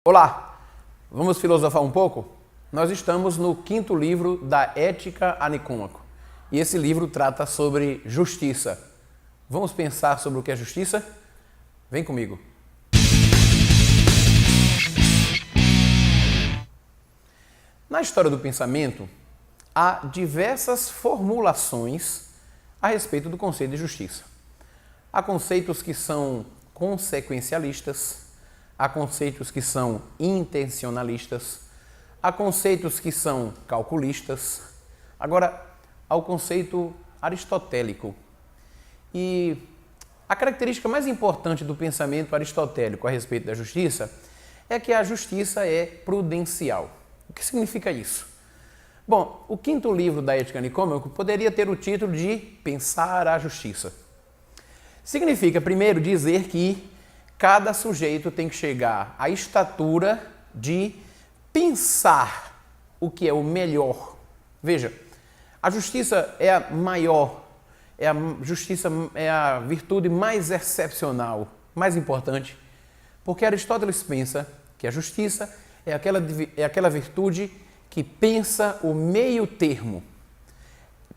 Olá, vamos filosofar um pouco? Nós estamos no quinto livro da Ética a Nicômaco e esse livro trata sobre justiça. Vamos pensar sobre o que é justiça? Vem comigo. Na história do pensamento, há diversas formulações a respeito do conceito de justiça. Há conceitos que são consequencialistas, há conceitos que são intencionalistas, há conceitos que são calculistas. Agora, há o conceito aristotélico. E a característica mais importante do pensamento aristotélico a respeito da justiça é que a justiça é prudencial. O que significa isso? Bom, o quinto livro da Ética a Nicômaco poderia ter o título de Pensar a Justiça. Significa, primeiro, dizer que cada sujeito tem que chegar à estatura de pensar o que é o melhor. Veja, a justiça é a maior, justiça é a virtude mais excepcional, mais importante, porque Aristóteles pensa que a justiça é aquela virtude que pensa o meio termo.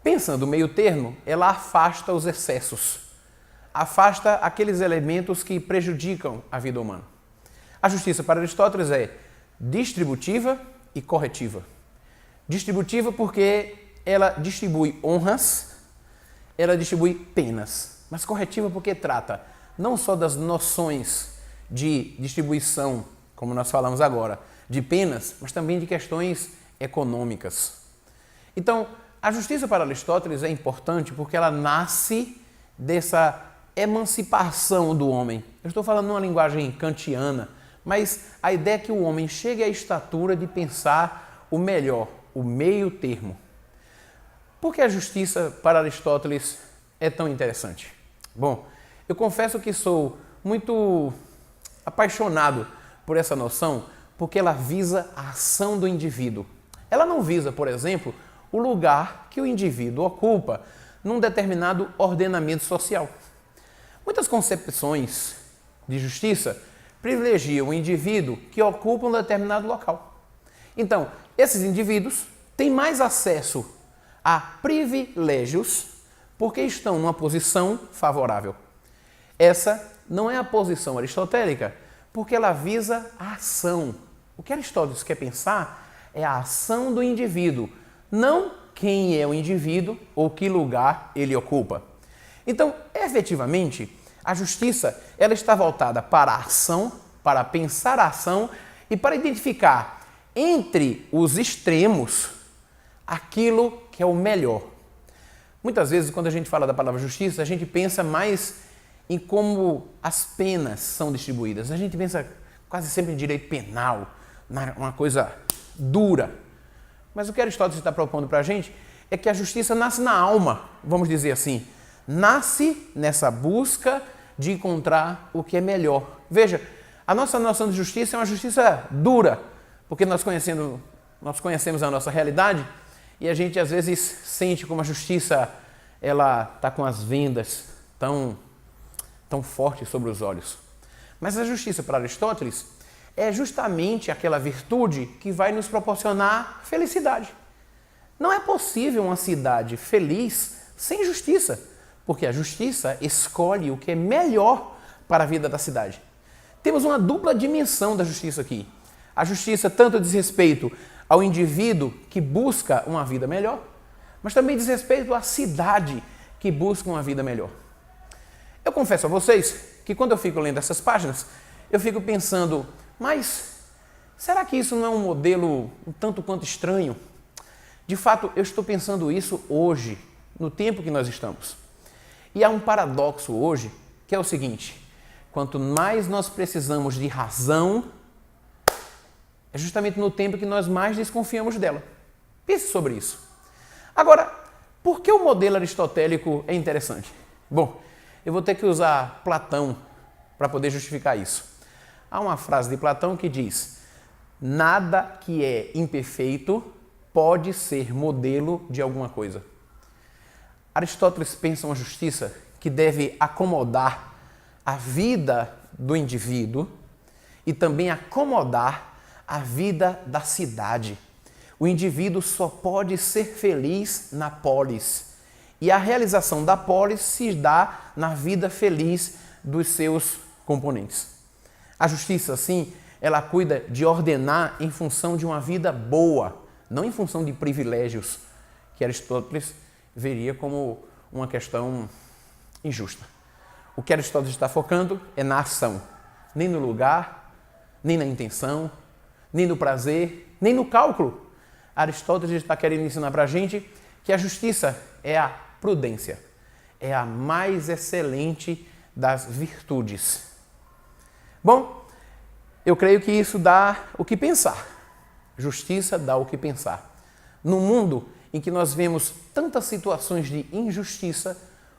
Pensando o meio termo, ela afasta os excessos. Afasta aqueles elementos que prejudicam a vida humana. A justiça para Aristóteles é distributiva e corretiva. Distributiva porque ela distribui honras, ela distribui penas, mas corretiva porque trata não só das noções de distribuição, como nós falamos agora, de penas, mas também de questões econômicas. Então, a justiça para Aristóteles é importante porque ela nasce dessa emancipação do homem. Eu estou falando numa linguagem kantiana, mas a ideia é que o homem chegue à estatura de pensar o melhor, o meio termo. Por que a justiça para Aristóteles é tão interessante? Bom, eu confesso que sou muito apaixonado por essa noção, porque ela visa a ação do indivíduo. Ela não visa, por exemplo, o lugar que o indivíduo ocupa num determinado ordenamento social. Muitas concepções de justiça privilegiam o indivíduo que ocupa um determinado local. Então, esses indivíduos têm mais acesso a privilégios porque estão numa posição favorável. Essa não é a posição aristotélica, porque ela visa a ação. O que Aristóteles quer pensar é a ação do indivíduo, não quem é o indivíduo ou que lugar ele ocupa. Então, efetivamente, a justiça ela está voltada para a ação, para pensar a ação e para identificar entre os extremos aquilo que é o melhor. Muitas vezes, quando a gente fala da palavra justiça, a gente pensa mais em como as penas são distribuídas. A gente pensa quase sempre em direito penal, uma coisa dura. Mas o que Aristóteles está propondo para a gente é que a justiça nasce na alma, vamos dizer assim. Nasce nessa busca de encontrar o que é melhor. Veja, a nossa noção de justiça é uma justiça dura, porque nós conhecemos a nossa realidade e a gente às vezes sente como a justiça ela está com as vendas tão fortes sobre os olhos. Mas a justiça para Aristóteles é justamente aquela virtude que vai nos proporcionar felicidade. Não é possível uma cidade feliz sem justiça, porque a justiça escolhe o que é melhor para a vida da cidade. Temos uma dupla dimensão da justiça aqui. A justiça tanto diz respeito ao indivíduo que busca uma vida melhor, mas também diz respeito à cidade que busca uma vida melhor. Eu confesso a vocês que quando eu fico lendo essas páginas, eu fico pensando, mas será que isso não é um modelo um tanto quanto estranho? De fato, eu estou pensando isso hoje, no tempo que nós estamos. E há um paradoxo hoje, que é o seguinte: quanto mais nós precisamos de razão, é justamente no tempo que nós mais desconfiamos dela. Pense sobre isso. Agora, por que o modelo aristotélico é interessante? Bom, eu vou ter que usar Platão para poder justificar isso. Há uma frase de Platão que diz: nada que é imperfeito pode ser modelo de alguma coisa. Aristóteles pensa uma justiça que deve acomodar a vida do indivíduo e também acomodar a vida da cidade. O indivíduo só pode ser feliz na polis. E a realização da polis se dá na vida feliz dos seus componentes. A justiça, assim, ela cuida de ordenar em função de uma vida boa, não em função de privilégios, que Aristóteles veria como uma questão injusta. O que Aristóteles está focando é na ação, nem no lugar, nem na intenção, nem no prazer, nem no cálculo. Aristóteles está querendo ensinar para a gente que a justiça é a prudência, é a mais excelente das virtudes. Bom, eu creio que isso dá o que pensar. Justiça dá o que pensar. No mundo em que nós vemos tantas situações de injustiça,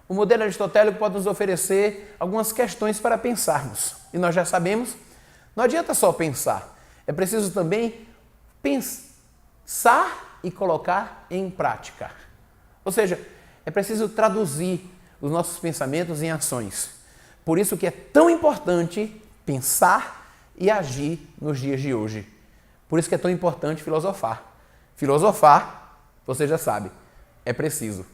o modelo aristotélico pode nos oferecer algumas questões para pensarmos. E nós já sabemos, não adianta só pensar, é preciso também pensar e colocar em prática. Ou seja, é preciso traduzir os nossos pensamentos em ações. Por isso que é tão importante pensar e agir nos dias de hoje. Por isso que é tão importante filosofar. Filosofar, você já sabe, é preciso.